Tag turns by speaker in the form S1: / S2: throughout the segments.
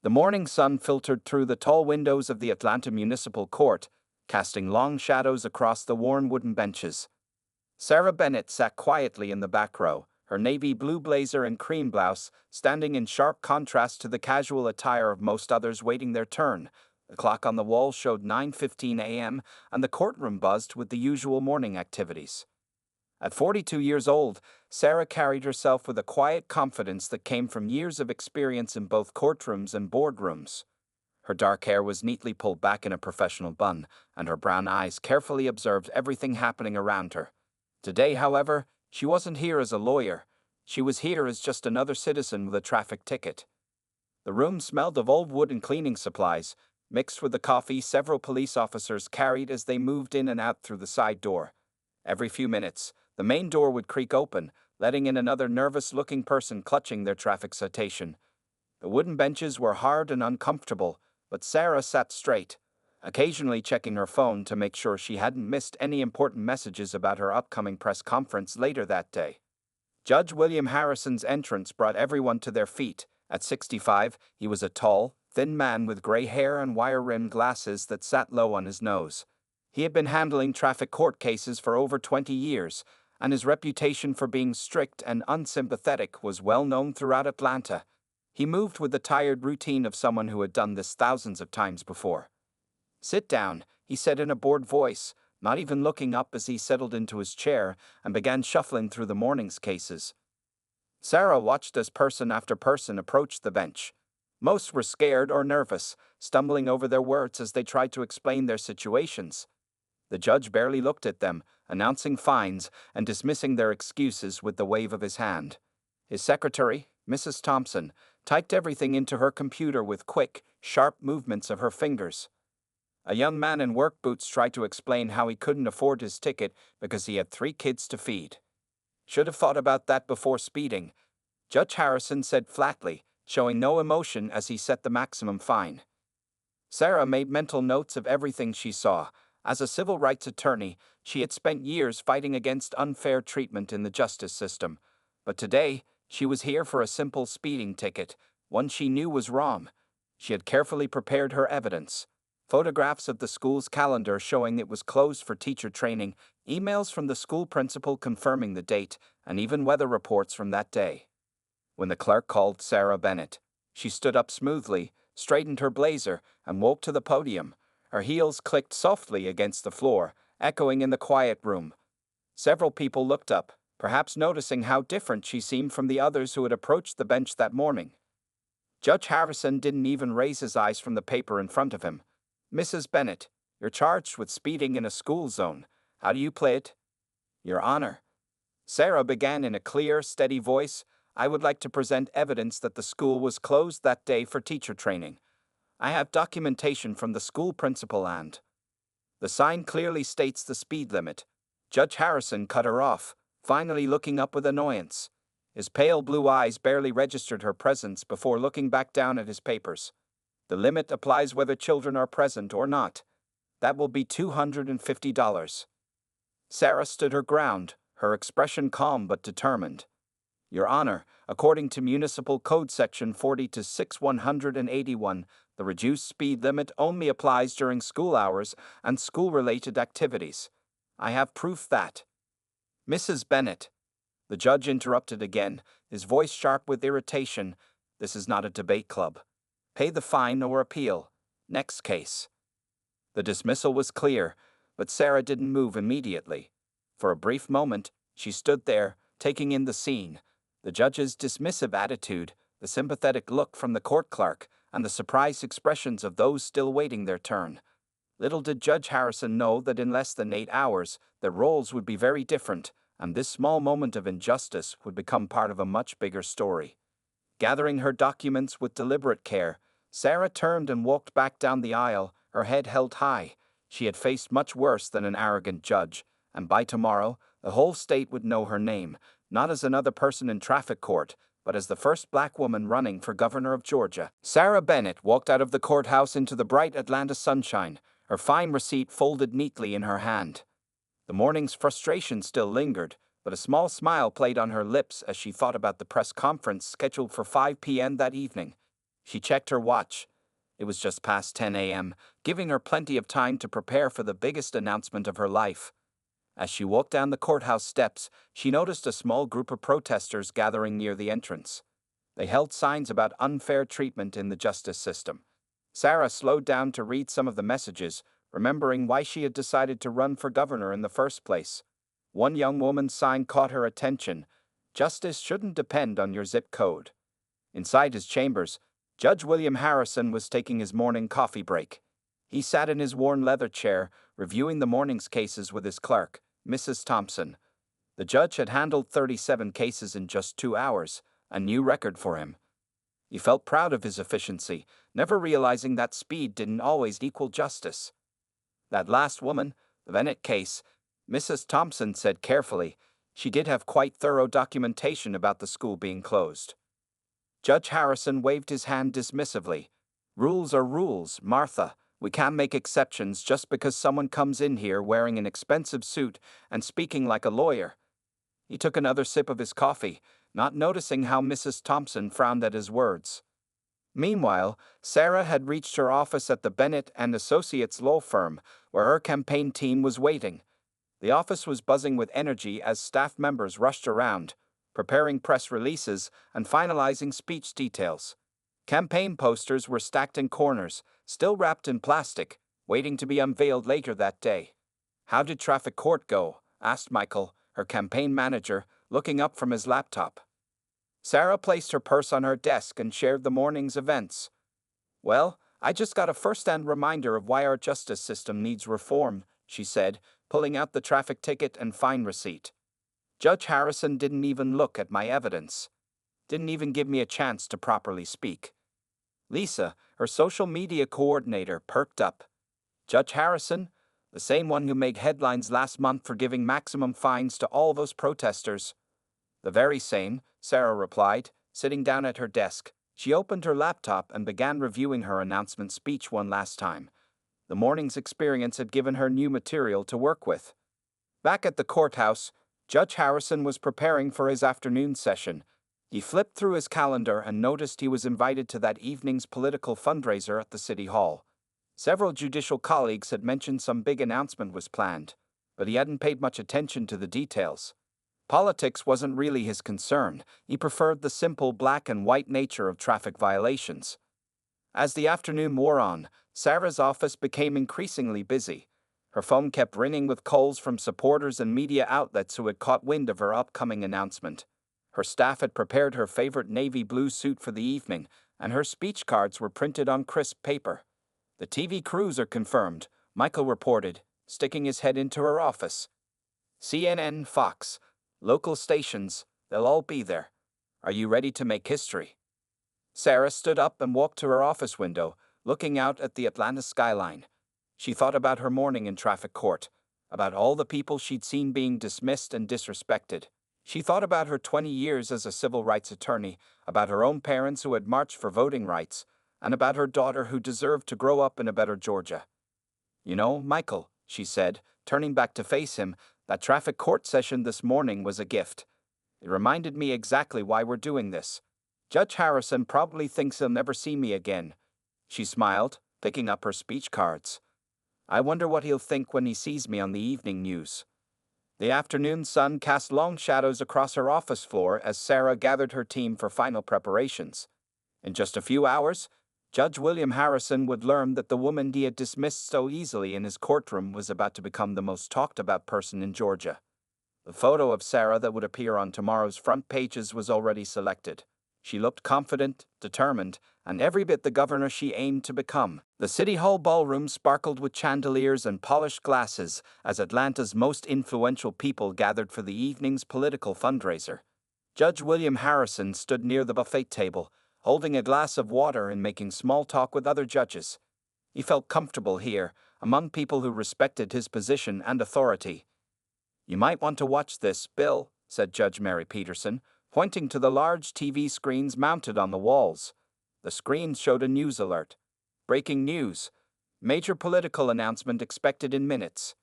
S1: The morning sun filtered through the tall windows of the Atlanta Municipal Court, casting long shadows across the worn wooden benches. Sarah Bennett sat quietly in the back row, her navy blue blazer and cream blouse standing in sharp contrast to the casual attire of most others waiting their turn. The clock on the wall showed 9:15 a.m., and the courtroom buzzed with the usual morning activities. At 42 years old, Sarah carried herself with a quiet confidence that came from years of experience in both courtrooms and boardrooms. Her dark hair was neatly pulled back in a professional bun, and her brown eyes carefully observed everything happening around her. Today, however, she wasn't here as a lawyer. She was here as just another citizen with a traffic ticket. The room smelled of old wood and cleaning supplies, mixed with the coffee several police officers carried as they moved in and out through the side door. Every few minutes, the main door would creak open, letting in another nervous-looking person clutching their traffic citation. The wooden benches were hard and uncomfortable, but Sarah sat straight, occasionally checking her phone to make sure she hadn't missed any important messages about her upcoming press conference later that day. Judge William Harrison's entrance brought everyone to their feet. At 65, he was a tall, thin man with gray hair and wire-rimmed glasses that sat low on his nose. He had been handling traffic court cases for over 20 years, and his reputation for being strict and unsympathetic was well known throughout Atlanta. He moved with the tired routine of someone who had done this thousands of times before. "Sit down," he said in a bored voice, not even looking up as he settled into his chair and began shuffling through the morning's cases. Sarah watched as person after person approached the bench. Most were scared or nervous, stumbling over their words as they tried to explain their situations. The judge barely looked at them, announcing fines and dismissing their excuses with the wave of his hand. His secretary, Mrs. Thompson, typed everything into her computer with quick, sharp movements of her fingers. A young man in work boots tried to explain how he couldn't afford his ticket because he had 3 kids to feed. "Should have thought about that before speeding," Judge Harrison said flatly, showing no emotion as he set the maximum fine. Sarah made mental notes of everything she saw. As a civil rights attorney, she had spent years fighting against unfair treatment in the justice system. But today, she was here for a simple speeding ticket, one she knew was wrong. She had carefully prepared her evidence. Photographs of the school's calendar showing it was closed for teacher training, emails from the school principal confirming the date, and even weather reports from that day. When the clerk called Sarah Bennett, she stood up smoothly, straightened her blazer, and walked to the podium. Her heels clicked softly against the floor, echoing in the quiet room. Several people looked up, perhaps noticing how different she seemed from the others who had approached the bench that morning. Judge Harrison didn't even raise his eyes from the paper in front of him. "Mrs. Bennett, you're charged with speeding in a school zone. How do you play it?" "Your Honor," Sarah began in a clear, steady voice, "I would like to present evidence that the school was closed that day for teacher training. I have documentation from the school principal and—" "The sign clearly states the speed limit." Judge Harrison cut her off, finally looking up with annoyance. His pale blue eyes barely registered her presence before looking back down at his papers. "The limit applies whether children are present or not. That will be $250. Sarah stood her ground, her expression calm but determined. "Your Honor, according to Municipal Code Section 40-6181, the reduced speed limit only applies during school hours and school-related activities. I have proof that—" "Mrs. Bennett," the judge interrupted again, his voice sharp with irritation, "this is not a debate club. Pay the fine or appeal. Next case." The dismissal was clear, but Sarah didn't move immediately. For a brief moment, she stood there, taking in the scene. The judge's dismissive attitude, the sympathetic look from the court clerk, and the surprised expressions of those still waiting their turn. Little did Judge Harrison know that in less than 8 hours, their roles would be very different, and this small moment of injustice would become part of a much bigger story. Gathering her documents with deliberate care, Sarah turned and walked back down the aisle, her head held high. She had faced much worse than an arrogant judge, and by tomorrow, the whole state would know her name, not as another person in traffic court, but as the first black woman running for governor of Georgia. Sarah Bennett walked out of the courthouse into the bright Atlanta sunshine, her fine receipt folded neatly in her hand. The morning's frustration still lingered, but a small smile played on her lips as she thought about the press conference scheduled for 5 p.m. that evening. She checked her watch. It was just past 10 a.m., giving her plenty of time to prepare for the biggest announcement of her life. As she walked down the courthouse steps, she noticed a small group of protesters gathering near the entrance. They held signs about unfair treatment in the justice system. Sarah slowed down to read some of the messages, remembering why she had decided to run for governor in the first place. One young woman's sign caught her attention. Justice shouldn't depend on your zip code. Inside his chambers, Judge William Harrison was taking his morning coffee break. He sat in his worn leather chair, reviewing the morning's cases with his clerk, Mrs. Thompson. The judge had handled 37 cases in just 2 hours, a new record for him. He felt proud of his efficiency, never realizing that speed didn't always equal justice. That last woman, the Bennett case, Mrs. Thompson said carefully, she did have quite thorough documentation about the school being closed. Judge Harrison waved his hand dismissively. Rules are rules, Martha. We can't make exceptions just because someone comes in here wearing an expensive suit and speaking like a lawyer. He took another sip of his coffee, not noticing how Mrs. Thompson frowned at his words. Meanwhile, Sarah had reached her office at the Bennett and Associates law firm, where her campaign team was waiting. The office was buzzing with energy as staff members rushed around, preparing press releases and finalizing speech details. Campaign posters were stacked in corners, still wrapped in plastic, waiting to be unveiled later that day. "How did traffic court go?" asked Michael, her campaign manager, looking up from his laptop. Sarah placed her purse on her desk and shared the morning's events. "Well, I just got a first-hand reminder of why our justice system needs reform," she said, pulling out the traffic ticket and fine receipt. "Judge Harrison didn't even look at my evidence. Didn't even give me a chance to properly speak." Lisa, her social media coordinator, perked up. "Judge Harrison? The same one who made headlines last month for giving maximum fines to all those protesters?" "The very same," Sarah replied, sitting down at her desk. She opened her laptop and began reviewing her announcement speech one last time. The morning's experience had given her new material to work with. Back at the courthouse, Judge Harrison was preparing for his afternoon session. He flipped through his calendar and noticed he was invited to that evening's political fundraiser at the City Hall. Several judicial colleagues had mentioned some big announcement was planned, but he hadn't paid much attention to the details. Politics wasn't really his concern. He preferred the simple black and white nature of traffic violations. As the afternoon wore on, Sarah's office became increasingly busy. Her phone kept ringing with calls from supporters and media outlets who had caught wind of her upcoming announcement. Her staff had prepared her favorite navy blue suit for the evening, and her speech cards were printed on crisp paper. "The TV crews are confirmed," Michael reported, sticking his head into her office. "CNN, Fox, local stations, they'll all be there. Are you ready to make history?" Sarah stood up and walked to her office window, looking out at the Atlanta skyline. She thought about her morning in traffic court, about all the people she'd seen being dismissed and disrespected. She thought about her 20 years as a civil rights attorney, about her own parents who had marched for voting rights, and about her daughter who deserved to grow up in a better Georgia. "You know, Michael," she said, turning back to face him, "that traffic court session this morning was a gift. It reminded me exactly why we're doing this. Judge Harrison probably thinks he'll never see me again." She smiled, picking up her speech cards. "I wonder what he'll think when he sees me on the evening news." The afternoon sun cast long shadows across her office floor as Sarah gathered her team for final preparations. In just a few hours, Judge William Harrison would learn that the woman he had dismissed so easily in his courtroom was about to become the most talked-about person in Georgia. The photo of Sarah that would appear on tomorrow's front pages was already selected. She looked confident, determined, and every bit the governor she aimed to become. The City Hall ballroom sparkled with chandeliers and polished glasses as Atlanta's most influential people gathered for the evening's political fundraiser. Judge William Harrison stood near the buffet table, holding a glass of water and making small talk with other judges. He felt comfortable here, among people who respected his position and authority. "You might want to watch this, Bill," said Judge Mary Peterson, pointing to the large TV screens mounted on the walls. The screens showed a news alert. "Breaking news. Major political announcement expected in minutes."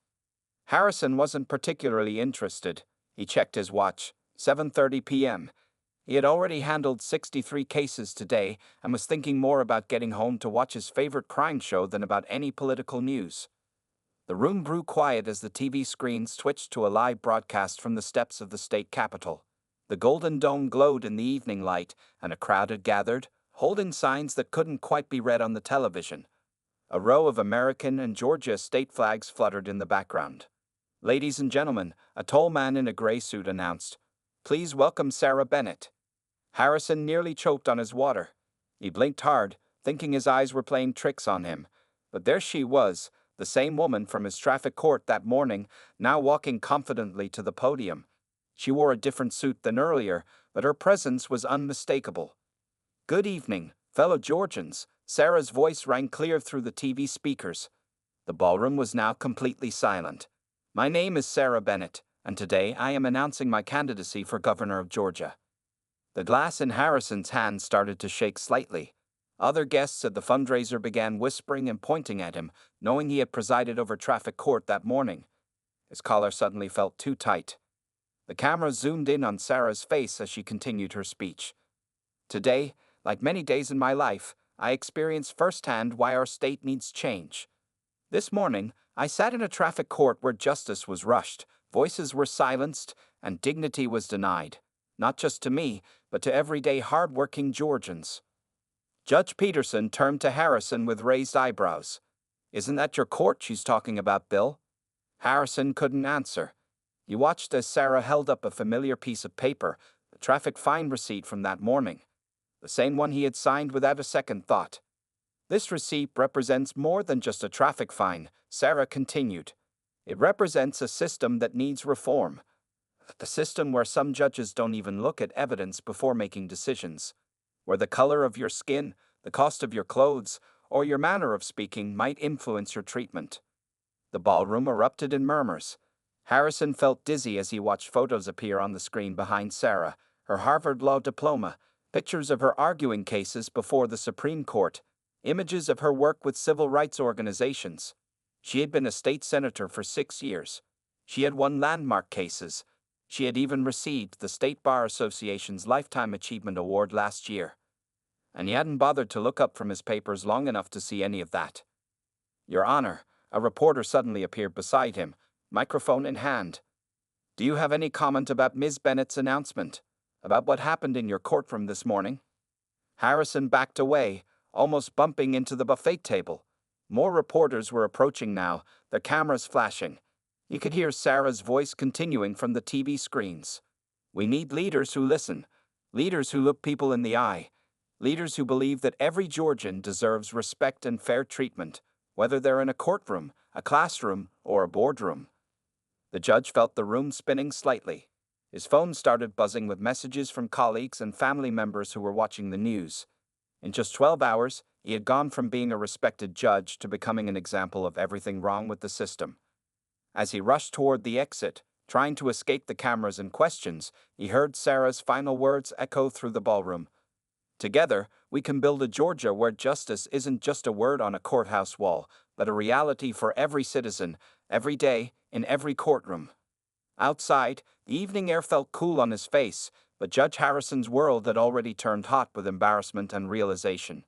S1: Harrison wasn't particularly interested. He checked his watch. 7:30 p.m. He had already handled 63 cases today and was thinking more about getting home to watch his favorite crime show than about any political news. The room grew quiet as the TV screen switched to a live broadcast from the steps of the state capitol. The golden dome glowed in the evening light, and a crowd had gathered, holding signs that couldn't quite be read on the television. A row of American and Georgia state flags fluttered in the background. "Ladies and gentlemen," a tall man in a gray suit announced, "please welcome Sarah Bennett." Harrison nearly choked on his water. He blinked hard, thinking his eyes were playing tricks on him. But there she was, the same woman from his traffic court that morning, now walking confidently to the podium. She wore a different suit than earlier, but her presence was unmistakable. "Good evening, fellow Georgians," Sarah's voice rang clear through the TV speakers. The ballroom was now completely silent. "My name is Sarah Bennett, and today I am announcing my candidacy for governor of Georgia." The glass in Harrison's hand started to shake slightly. Other guests at the fundraiser began whispering and pointing at him, knowing he had presided over traffic court that morning. His collar suddenly felt too tight. The camera zoomed in on Sarah's face as she continued her speech. "Today, like many days in my life, I experienced firsthand why our state needs change. This morning, I sat in a traffic court where justice was rushed, voices were silenced, and dignity was denied. Not just to me, but to everyday hard-working Georgians." Judge Peterson turned to Harrison with raised eyebrows. "Isn't that your court she's talking about, Bill?" Harrison couldn't answer. He watched as Sarah held up a familiar piece of paper, the traffic fine receipt from that morning. The same one he had signed without a second thought. "This receipt represents more than just a traffic fine," Sarah continued. "It represents a system that needs reform. A system where some judges don't even look at evidence before making decisions. Where the color of your skin, the cost of your clothes, or your manner of speaking might influence your treatment." The ballroom erupted in murmurs. Harrison felt dizzy as he watched photos appear on the screen behind Sarah, her Harvard Law diploma, pictures of her arguing cases before the Supreme Court, images of her work with civil rights organizations. She had been a state senator for 6 years. She had won landmark cases. She had even received the State Bar Association's Lifetime Achievement Award last year. And he hadn't bothered to look up from his papers long enough to see any of that. "Your Honor," a reporter suddenly appeared beside him, microphone in hand. "Do you have any comment about Ms. Bennett's announcement? About what happened in your courtroom this morning?" Harrison backed away, almost bumping into the buffet table. More reporters were approaching now, their cameras flashing. He could hear Sarah's voice continuing from the TV screens. "We need leaders who listen, leaders who look people in the eye, leaders who believe that every Georgian deserves respect and fair treatment, whether they're in a courtroom, a classroom, or a boardroom." The judge felt the room spinning slightly. His phone started buzzing with messages from colleagues and family members who were watching the news. In just 12 hours, he had gone from being a respected judge to becoming an example of everything wrong with the system. As he rushed toward the exit, trying to escape the cameras and questions, he heard Sarah's final words echo through the ballroom. "Together, we can build a Georgia where justice isn't just a word on a courthouse wall, but a reality for every citizen, every day, in every courtroom." Outside, the evening air felt cool on his face, but Judge Harrison's world had already turned hot with embarrassment and realization.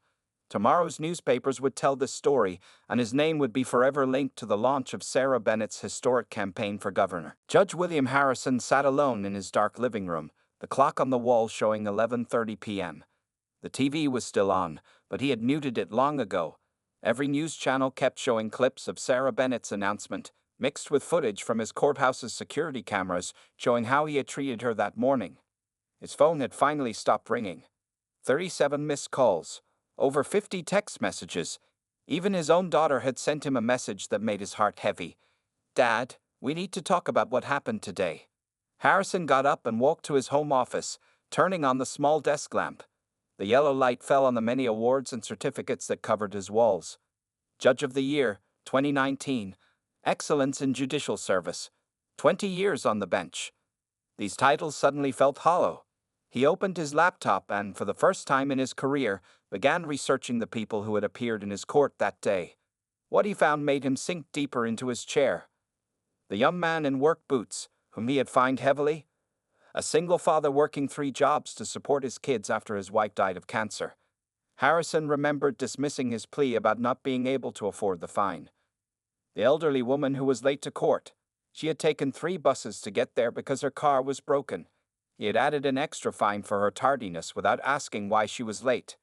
S1: Tomorrow's newspapers would tell this story, and his name would be forever linked to the launch of Sarah Bennett's historic campaign for governor. Judge William Harrison sat alone in his dark living room, the clock on the wall showing 11:30 p.m. The TV was still on, but he had muted it long ago. Every news channel kept showing clips of Sarah Bennett's announcement, mixed with footage from his courthouse's security cameras showing how he had treated her that morning. His phone had finally stopped ringing. 37 missed calls. Over 50 text messages. Even his own daughter had sent him a message that made his heart heavy. "Dad, we need to talk about what happened today." Harrison got up and walked to his home office, turning on the small desk lamp. The yellow light fell on the many awards and certificates that covered his walls. Judge of the Year, 2019. Excellence in Judicial Service. 20 years on the bench. These titles suddenly felt hollow. He opened his laptop and, for the first time in his career, began researching the people who had appeared in his court that day. What he found made him sink deeper into his chair. The young man in work boots, whom he had fined heavily, a single father working 3 jobs to support his kids after his wife died of cancer. Harrison remembered dismissing his plea about not being able to afford the fine. The elderly woman who was late to court. She had taken 3 buses to get there because her car was broken. He had added an extra fine for her tardiness without asking why she was late.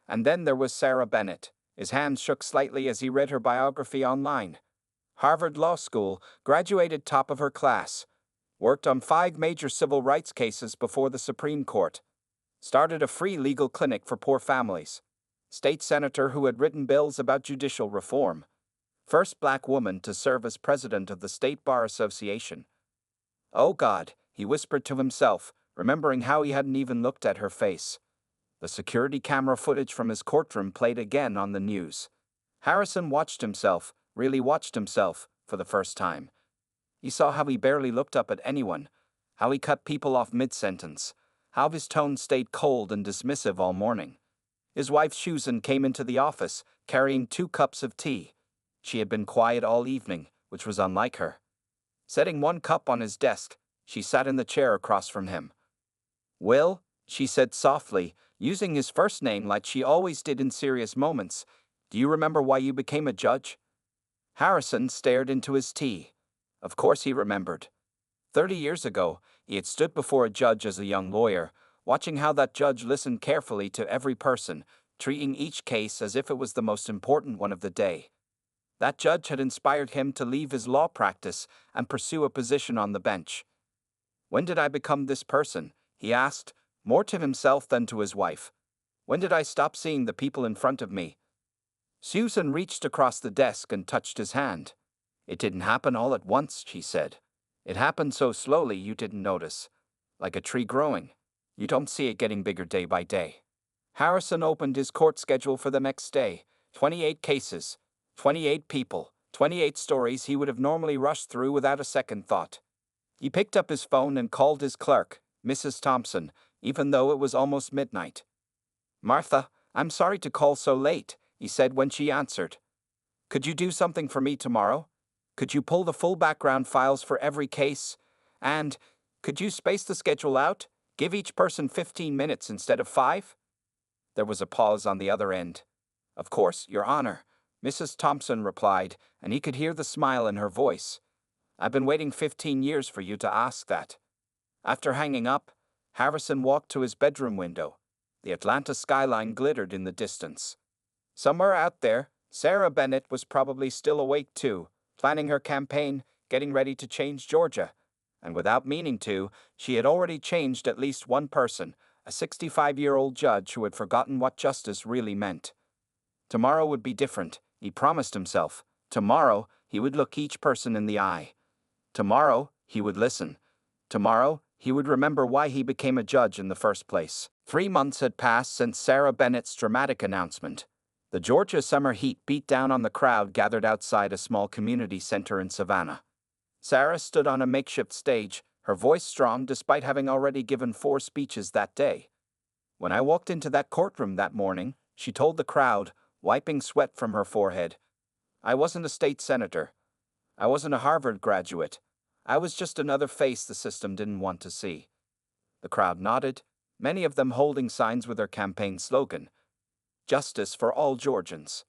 S1: And then there was Sarah Bennett. His hands shook slightly as he read her biography online. Harvard Law School, graduated top of her class. Worked on 5 major civil rights cases before the Supreme Court. Started a free legal clinic for poor families. State senator who had written bills about judicial reform. First black woman to serve as president of the State Bar Association. Oh God, he whispered to himself, remembering how he hadn't even looked at her face. The security camera footage from his courtroom played again on the news. Harrison watched himself, really watched himself, for the first time. He saw how he barely looked up at anyone, how he cut people off mid-sentence, how his tone stayed cold and dismissive all morning. His wife Susan came into the office, carrying 2 cups of tea. She had been quiet all evening, which was unlike her. Setting 1 cup on his desk, she sat in the chair across from him. "Will," she said softly, using his first name like she always did in serious moments, "do you remember why you became a judge?" Harrison stared into his tea. Of course he remembered. 30 years ago, he had stood before a judge as a young lawyer, watching how that judge listened carefully to every person, treating each case as if it was the most important one of the day. That judge had inspired him to leave his law practice and pursue a position on the bench. "When did I become this person?" he asked, more to himself than to his wife. "When did I stop seeing the people in front of me?" Susan reached across the desk and touched his hand. "It didn't happen all at once," she said. "It happened so slowly you didn't notice. Like a tree growing. You don't see it getting bigger day by day." Harrison opened his court schedule for the next day. 28 cases, 28 people, 28 stories he would have normally rushed through without a second thought. He picked up his phone and called his clerk, Mrs. Thompson, even though it was almost midnight. "Martha, I'm sorry to call so late," he said when she answered. "Could you do something for me tomorrow? Could you pull the full background files for every case? And could you space the schedule out? Give each person 15 minutes instead of 5? There was a pause on the other end. "Of course, Your Honor," Mrs. Thompson replied, and he could hear the smile in her voice. "I've been waiting 15 years for you to ask that." After hanging up, Harrison walked to his bedroom window. The Atlanta skyline glittered in the distance. Somewhere out there, Sarah Bennett was probably still awake too, planning her campaign, getting ready to change Georgia. And without meaning to, she had already changed at least one person, a 65-year-old judge who had forgotten what justice really meant. Tomorrow would be different, he promised himself. Tomorrow, he would look each person in the eye. Tomorrow, he would listen. Tomorrow, he would remember why he became a judge in the first place. 3 months had passed since Sarah Bennett's dramatic announcement. The Georgia summer heat beat down on the crowd gathered outside a small community center in Savannah. Sarah stood on a makeshift stage, her voice strong despite having already given 4 speeches that day. "When I walked into that courtroom that morning," she told the crowd, wiping sweat from her forehead, "I wasn't a state senator. I wasn't a Harvard graduate. I was just another face the system didn't want to see." The crowd nodded, many of them holding signs with her campaign slogan, "Justice for all Georgians."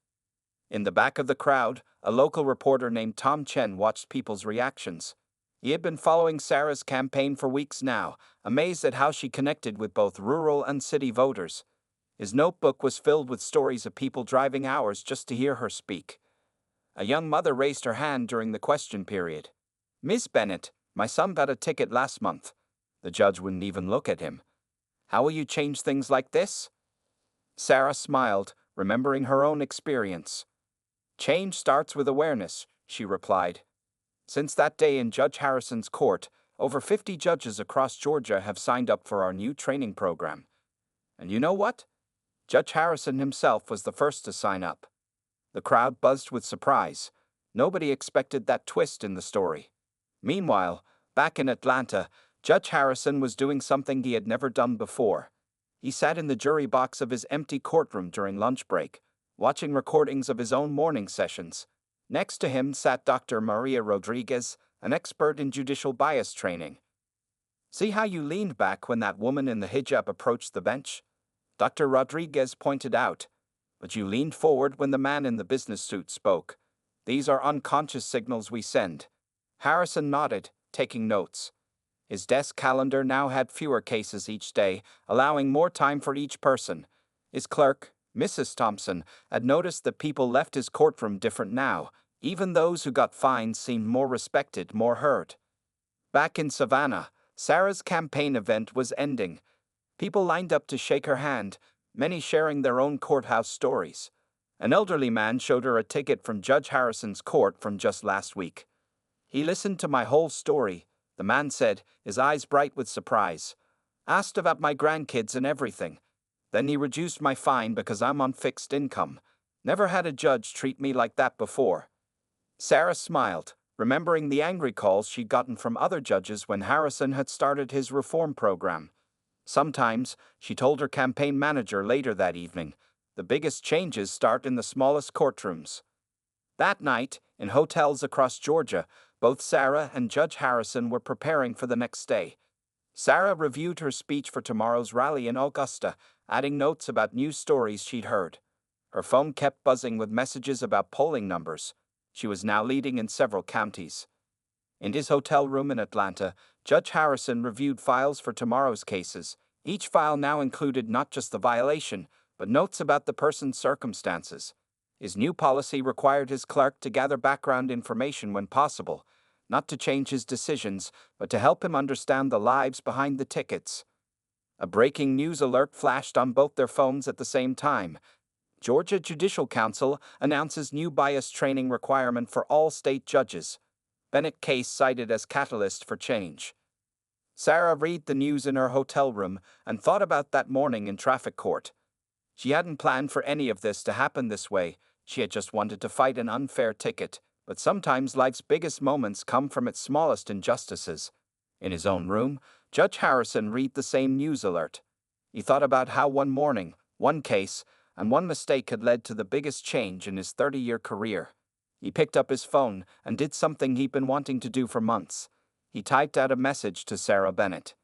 S1: In the back of the crowd, a local reporter named Tom Chen watched people's reactions. He had been following Sarah's campaign for weeks now, amazed at how she connected with both rural and city voters. His notebook was filled with stories of people driving hours just to hear her speak. A young mother raised her hand during the question period. "Miss Bennett, my son got a ticket last month." The judge wouldn't even look at him. "How will you change things like this?" Sarah smiled, remembering her own experience. "Change starts with awareness," she replied. "Since that day in Judge Harrison's court, over 50 judges across Georgia have signed up for our new training program. And you know what? Judge Harrison himself was the first to sign up." The crowd buzzed with surprise. Nobody expected that twist in the story. Meanwhile, back in Atlanta, Judge Harrison was doing something he had never done before. He sat in the jury box of his empty courtroom during lunch break, watching recordings of his own morning sessions. Next to him sat Dr. Maria Rodriguez, an expert in judicial bias training. See how you leaned back when that woman in the hijab approached the bench? Dr. Rodriguez pointed out. But you leaned forward when the man in the business suit spoke. These are unconscious signals we send. Harrison nodded, taking notes. His desk calendar now had fewer cases each day, allowing more time for each person. His clerk, Mrs. Thompson, had noticed that people left his courtroom different now. Even those who got fines seemed more respected, more heard. Back in Savannah, Sarah's campaign event was ending. People lined up to shake her hand, many sharing their own courthouse stories. An elderly man showed her a ticket from Judge Harrison's court from just last week. He listened to my whole story, the man said, his eyes bright with surprise. Asked about my grandkids and everything. Then he reduced my fine because I'm on fixed income. Never had a judge treat me like that before. Sarah smiled, remembering the angry calls she'd gotten from other judges when Harrison had started his reform program. Sometimes, she told her campaign manager later that evening, the biggest changes start in the smallest courtrooms. That night, in hotels across Georgia, both Sarah and Judge Harrison were preparing for the next day. Sarah reviewed her speech for tomorrow's rally in Augusta, adding notes about news stories she'd heard. Her phone kept buzzing with messages about polling numbers. She was now leading in several counties. In his hotel room in Atlanta, Judge Harrison reviewed files for tomorrow's cases. Each file now included not just the violation, but notes about the person's circumstances. His new policy required his clerk to gather background information when possible, not to change his decisions, but to help him understand the lives behind the tickets. A breaking news alert flashed on both their phones at the same time. Georgia Judicial Council announces new bias training requirement for all state judges. Bennett case cited as catalyst for change. Sarah read the news in her hotel room and thought about that morning in traffic court. She hadn't planned for any of this to happen this way. She had just wanted to fight an unfair ticket, but sometimes life's biggest moments come from its smallest injustices. In his own room, Judge Harrison read the same news alert. He thought about how one morning, one case, and one mistake had led to the biggest change in his 30-year career. He picked up his phone and did something he'd been wanting to do for months. He typed out a message to Sarah Bennett.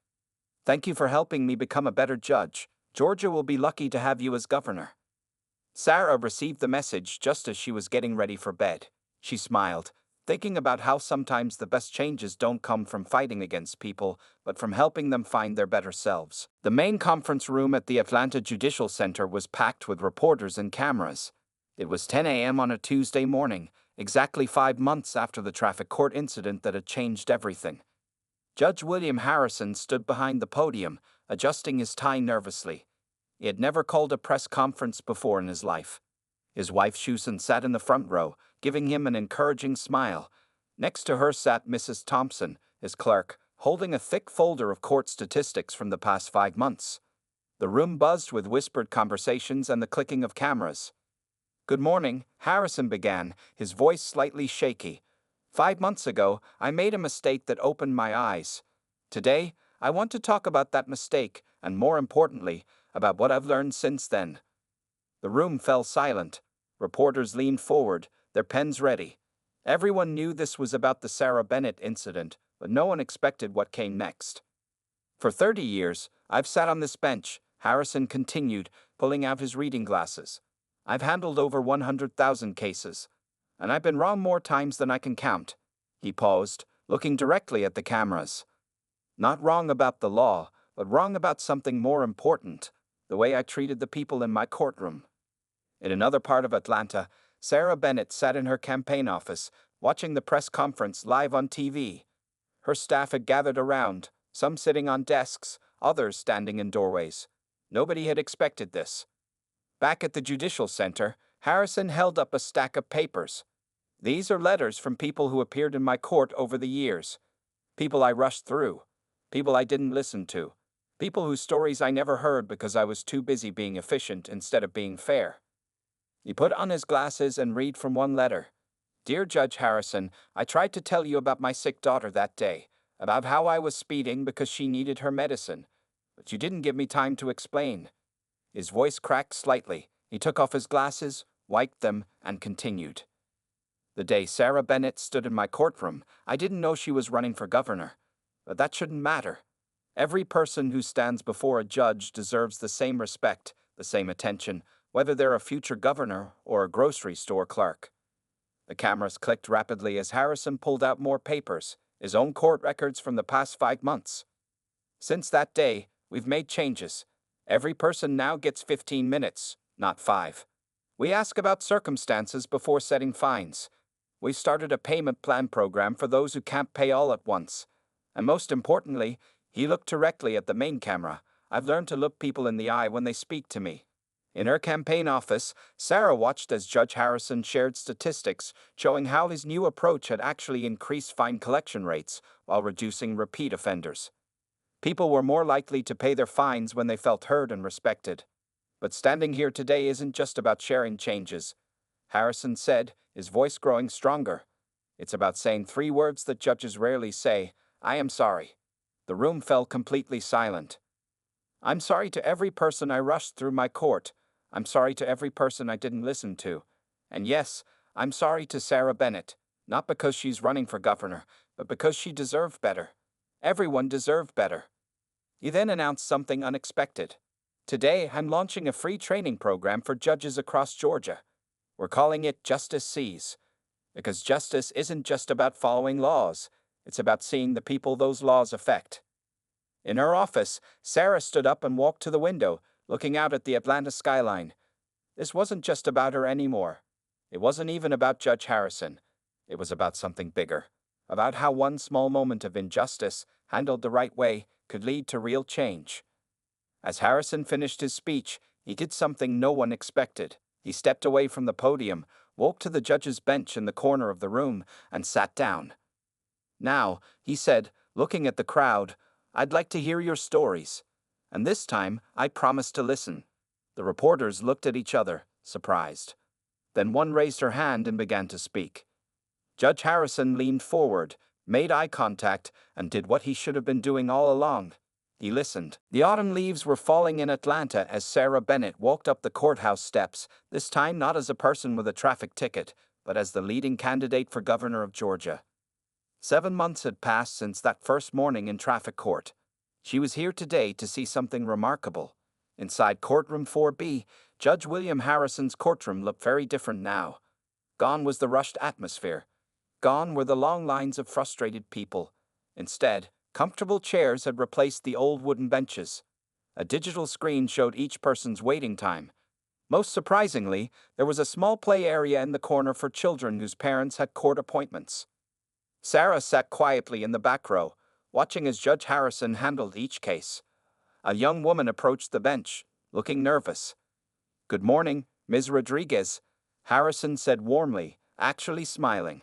S1: "Thank you for helping me become a better judge. Georgia will be lucky to have you as governor." Sarah received the message just as she was getting ready for bed. She smiled, thinking about how sometimes the best changes don't come from fighting against people, but from helping them find their better selves. The main conference room at the Atlanta Judicial Center was packed with reporters and cameras. It was 10 a.m. on a Tuesday morning, exactly 5 months after the traffic court incident that had changed everything. Judge William Harrison stood behind the podium, adjusting his tie nervously. He had never called a press conference before in his life. His wife Susan sat in the front row, giving him an encouraging smile. Next to her sat Mrs. Thompson, his clerk, holding a thick folder of court statistics from the past 5 months. The room buzzed with whispered conversations and the clicking of cameras. "Good morning," Harrison began, his voice slightly shaky. "5 months ago, I made a mistake that opened my eyes. Today, I want to talk about that mistake, and more importantly, about what I've learned since then." The room fell silent. Reporters leaned forward, their pens ready. Everyone knew this was about the Sarah Bennett incident, but no one expected what came next. "For 30 years, I've sat on this bench," Harrison continued, pulling out his reading glasses. "I've handled over 100,000 cases, and I've been wrong more times than I can count." He paused, looking directly at the cameras. "Not wrong about the law, but wrong about something more important, the way I treated the people in my courtroom." In another part of Atlanta, Sarah Bennett sat in her campaign office, watching the press conference live on TV. Her staff had gathered around, some sitting on desks, others standing in doorways. Nobody had expected this. Back at the Judicial Center, Harrison held up a stack of papers. "These are letters from people who appeared in my court over the years. People I rushed through. People I didn't listen to. People whose stories I never heard because I was too busy being efficient instead of being fair." He put on his glasses and read from one letter. "Dear Judge Harrison, I tried to tell you about my sick daughter that day, about how I was speeding because she needed her medicine, but you didn't give me time to explain." His voice cracked slightly. He took off his glasses, wiped them, and continued. "The day Sarah Bennett stood in my courtroom, I didn't know she was running for governor. But that shouldn't matter. Every person who stands before a judge deserves the same respect, the same attention, whether they're a future governor or a grocery store clerk. The cameras clicked rapidly as Harrison pulled out more papers, his own court records from the past 5 months. Since that day, we've made changes. Every person now gets 15 minutes, not 5. We ask about circumstances before setting fines. We started a payment plan program for those who can't pay all at once. And most importantly, he looked directly at the main camera. I've learned to look people in the eye when they speak to me. In her campaign office, Sarah watched as Judge Harrison shared statistics showing how his new approach had actually increased fine collection rates while reducing repeat offenders. People were more likely to pay their fines when they felt heard and respected. But standing here today isn't just about sharing changes, Harrison said, his voice growing stronger. It's about saying 3 words that judges rarely say: I am sorry. The room fell completely silent. I'm sorry to every person I rushed through my court. I'm sorry to every person I didn't listen to. And yes, I'm sorry to Sarah Bennett, not because she's running for governor, but because she deserved better. Everyone deserved better. He then announced something unexpected. Today, I'm launching a free training program for judges across Georgia. We're calling it Justice Sees, because justice isn't just about following laws, it's about seeing the people those laws affect. In her office, Sarah stood up and walked to the window, looking out at the Atlanta skyline. This wasn't just about her anymore. It wasn't even about Judge Harrison. It was about something bigger, about how one small moment of injustice, handled the right way, could lead to real change. As Harrison finished his speech, he did something no one expected. He stepped away from the podium, walked to the judge's bench in the corner of the room, and sat down. Now, he said, looking at the crowd, I'd like to hear your stories. And this time, I promised to listen. The reporters looked at each other, surprised. Then one raised her hand and began to speak. Judge Harrison leaned forward, made eye contact, and did what he should have been doing all along. He listened. The autumn leaves were falling in Atlanta as Sarah Bennett walked up the courthouse steps, this time not as a person with a traffic ticket, but as the leading candidate for governor of Georgia. 7 months had passed since that first morning in traffic court. She was here today to see something remarkable. Inside courtroom 4B, Judge William Harrison's courtroom looked very different now. Gone was the rushed atmosphere. Gone were the long lines of frustrated people. Instead, comfortable chairs had replaced the old wooden benches. A digital screen showed each person's waiting time. Most surprisingly, there was a small play area in the corner for children whose parents had court appointments. Sarah sat quietly in the back row, watching as Judge Harrison handled each case. A young woman approached the bench, looking nervous. Good morning, Ms. Rodriguez, Harrison said warmly, actually smiling.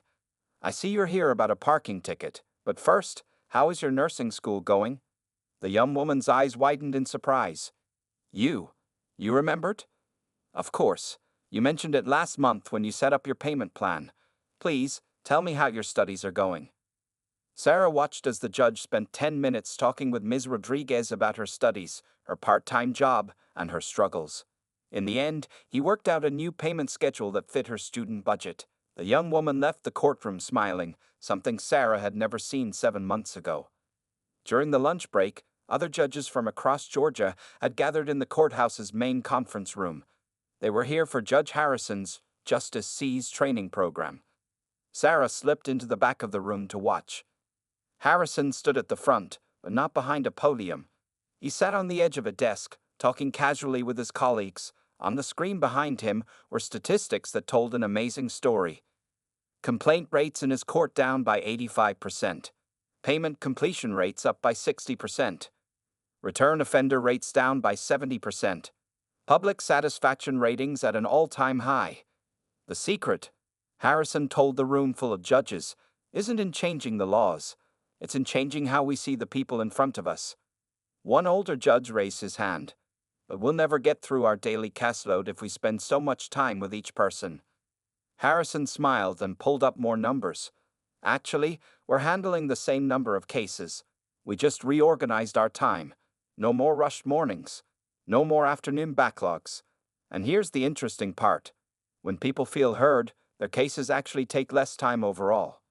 S1: I see you're here about a parking ticket, but first, how is your nursing school going? The young woman's eyes widened in surprise. You remembered? Of course. You mentioned it last month when you set up your payment plan. Please, tell me how your studies are going. Sarah watched as the judge spent 10 minutes talking with Ms. Rodriguez about her studies, her part-time job, and her struggles. In the end, he worked out a new payment schedule that fit her student budget. The young woman left the courtroom smiling, something Sarah had never seen 7 months ago. During the lunch break, other judges from across Georgia had gathered in the courthouse's main conference room. They were here for Judge Harrison's Justice Sees training program. Sarah slipped into the back of the room to watch. Harrison stood at the front, but not behind a podium. He sat on the edge of a desk, talking casually with his colleagues. On the screen behind him were statistics that told an amazing story. Complaint rates in his court down by 85%. Payment completion rates up by 60%. Return offender rates down by 70%. Public satisfaction ratings at an all-time high. The secret, Harrison told the room full of judges, isn't in changing the laws. It's in changing how we see the people in front of us. One older judge raised his hand. But we'll never get through our daily caseload if we spend so much time with each person. Harrison smiled and pulled up more numbers. Actually, we're handling the same number of cases. We just reorganized our time. No more rushed mornings. No more afternoon backlogs. And here's the interesting part. When people feel heard, their cases actually take less time overall.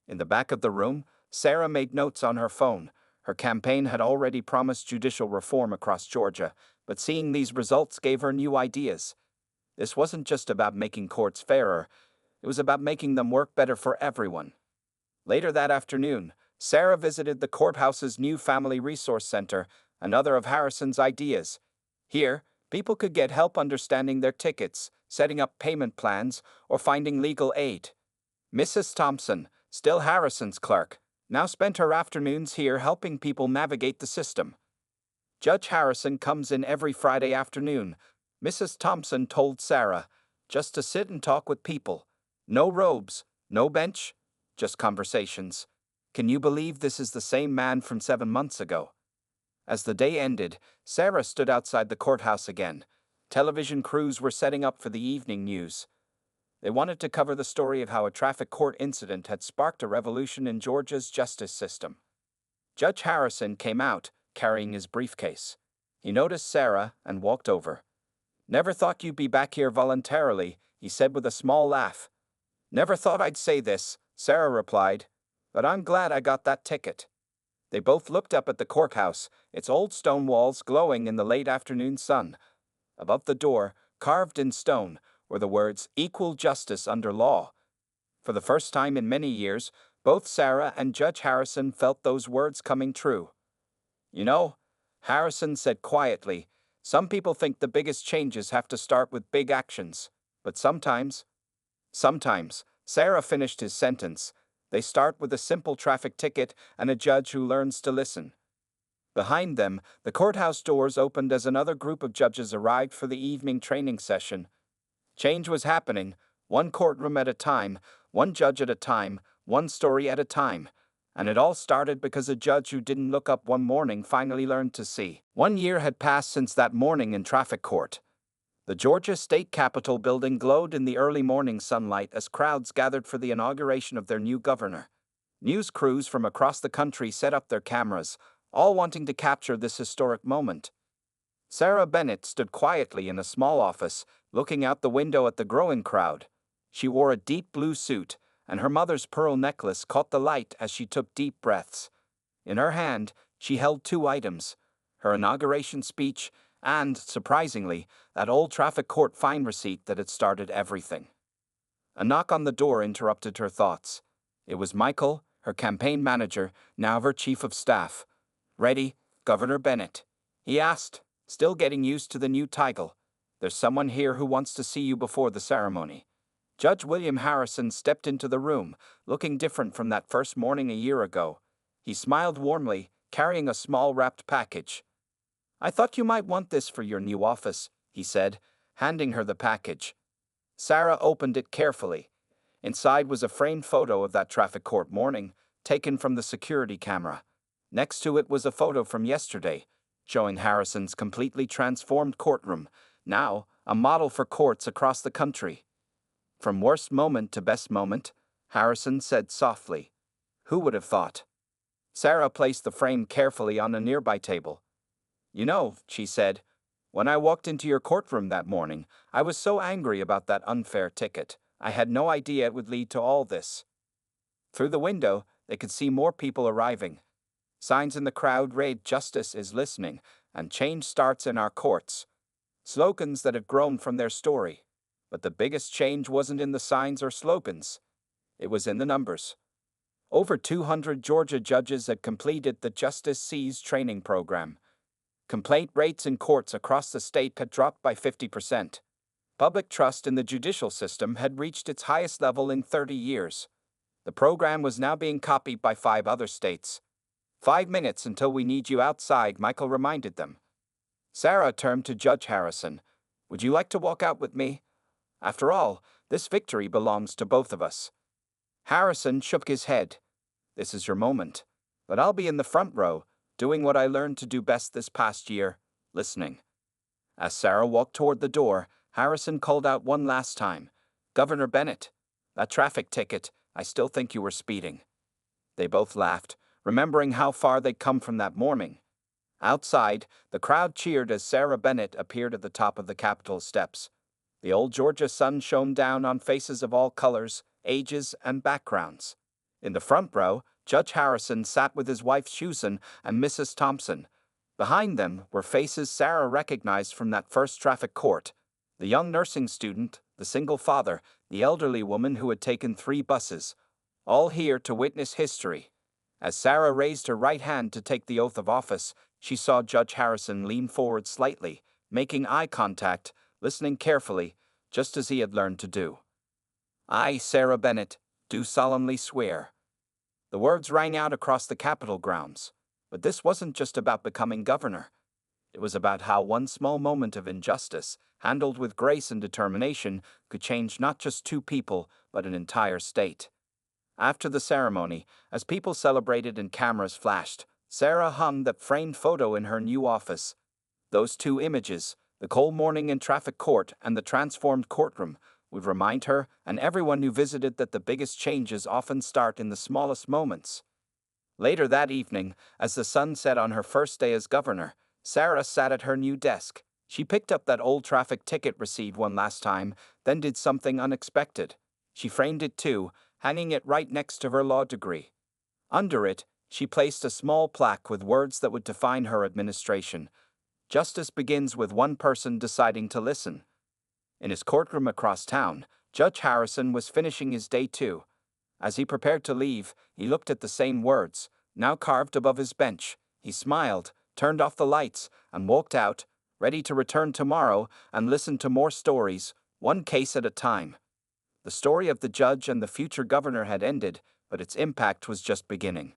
S1: In the back of the room, Sarah made notes on her phone. Her campaign had already promised judicial reform across Georgia, but seeing these results gave her new ideas. This wasn't just about making courts fairer, it was about making them work better for everyone. Later that afternoon, Sarah visited the courthouse's new Family Resource Center, another of Harrison's ideas. Here, people could get help understanding their tickets, setting up payment plans, or finding legal aid. Mrs. Thompson, still Harrison's clerk, now spent her afternoons here helping people navigate the system. Judge Harrison comes in every Friday afternoon, Mrs. Thompson told Sarah, just to sit and talk with people. No robes, no bench, just conversations. Can you believe this is the same man from 7 months ago? As the day ended, Sarah stood outside the courthouse again. Television crews were setting up for the evening news. They wanted to cover the story of how a traffic court incident had sparked a revolution in Georgia's justice system. Judge Harrison came out, carrying his briefcase. He noticed Sarah and walked over. "Never thought you'd be back here voluntarily," he said with a small laugh. "Never thought I'd say this," Sarah replied, "but I'm glad I got that ticket." They both looked up at the courthouse, its old stone walls glowing in the late afternoon sun. Above the door, carved in stone, were the words "Equal Justice Under Law." For the first time in many years, both Sarah and Judge Harrison felt those words coming true. "You know," Harrison said quietly, "some people think the biggest changes have to start with big actions, but sometimes, Sarah finished his sentence, they start with a simple traffic ticket and a judge who learns to listen." Behind them, the courthouse doors opened as another group of judges arrived for the evening training session. Change was happening, one courtroom at a time, one judge at a time, one story at a time. And it all started because a judge who didn't look up one morning finally learned to see. 1 year had passed since that morning in traffic court. The Georgia State Capitol building glowed in the early morning sunlight as crowds gathered for the inauguration of their new governor. News crews from across the country set up their cameras, all wanting to capture this historic moment. Sarah Bennett stood quietly in a small office, looking out the window at the growing crowd. She wore a deep blue suit, and her mother's pearl necklace caught the light as she took deep breaths. In her hand, she held 2 items, her inauguration speech and, surprisingly, that old traffic court fine receipt that had started everything. A knock on the door interrupted her thoughts. It was Michael, her campaign manager, now her chief of staff. "Ready, Governor Bennett?" he asked, still getting used to the new title. "There's someone here who wants to see you before the ceremony." Judge William Harrison stepped into the room, looking different from that first morning a year ago. He smiled warmly, carrying a small wrapped package. "I thought you might want this for your new office," he said, handing her the package. Sarah opened it carefully. Inside was a framed photo of that traffic court morning, taken from the security camera. Next to it was a photo from yesterday, showing Harrison's completely transformed courtroom, now a model for courts across the country. "From worst moment to best moment," Harrison said softly. "Who would have thought?" Sarah placed the frame carefully on a nearby table. "You know," she said, "when I walked into your courtroom that morning, I was so angry about that unfair ticket. I had no idea it would lead to all this." Through the window, they could see more people arriving. Signs in the crowd read, "Justice is listening," and "Change starts in our courts." Slogans that had grown from their story. But the biggest change wasn't in the signs or slogans. It was in the numbers. Over 200 Georgia judges had completed the Justice Sees training program. Complaint rates in courts across the state had dropped by 50%. Public trust in the judicial system had reached its highest level in 30 years. The program was now being copied by 5 other states. "5 minutes until we need you outside," Michael reminded them. Sarah turned to Judge Harrison. "Would you like to walk out with me? After all, this victory belongs to both of us." Harrison shook his head. "This is your moment. But I'll be in the front row, doing what I learned to do best this past year, listening." As Sarah walked toward the door, Harrison called out one last time, "Governor Bennett, that traffic ticket, I still think you were speeding." They both laughed, remembering how far they'd come from that morning. Outside, the crowd cheered as Sarah Bennett appeared at the top of the Capitol steps. The old Georgia sun shone down on faces of all colors, ages, and backgrounds. In the front row, Judge Harrison sat with his wife Susan and Mrs. Thompson. Behind them were faces Sarah recognized from that first traffic court: the young nursing student, the single father, the elderly woman who had taken 3 buses, all here to witness history. As Sarah raised her right hand to take the oath of office, she saw Judge Harrison lean forward slightly, making eye contact, listening carefully, just as he had learned to do. "I, Sarah Bennett, do solemnly swear." The words rang out across the Capitol grounds. But this wasn't just about becoming governor. It was about how one small moment of injustice, handled with grace and determination, could change not just 2 people, but an entire state. After the ceremony, as people celebrated and cameras flashed, Sarah hung that framed photo in her new office. Those 2 images, the cold morning in traffic court and the transformed courtroom, would remind her and everyone who visited that the biggest changes often start in the smallest moments. Later that evening, as the sun set on her first day as governor, Sarah sat at her new desk. She picked up that old traffic ticket received one last time, then did something unexpected. She framed it too, hanging it right next to her law degree. Under it, she placed a small plaque with words that would define her administration. "Justice begins with one person deciding to listen." In his courtroom across town, Judge Harrison was finishing his day too. As he prepared to leave, he looked at the same words, now carved above his bench. He smiled, turned off the lights, and walked out, ready to return tomorrow and listen to more stories, one case at a time. The story of the judge and the future governor had ended, but its impact was just beginning.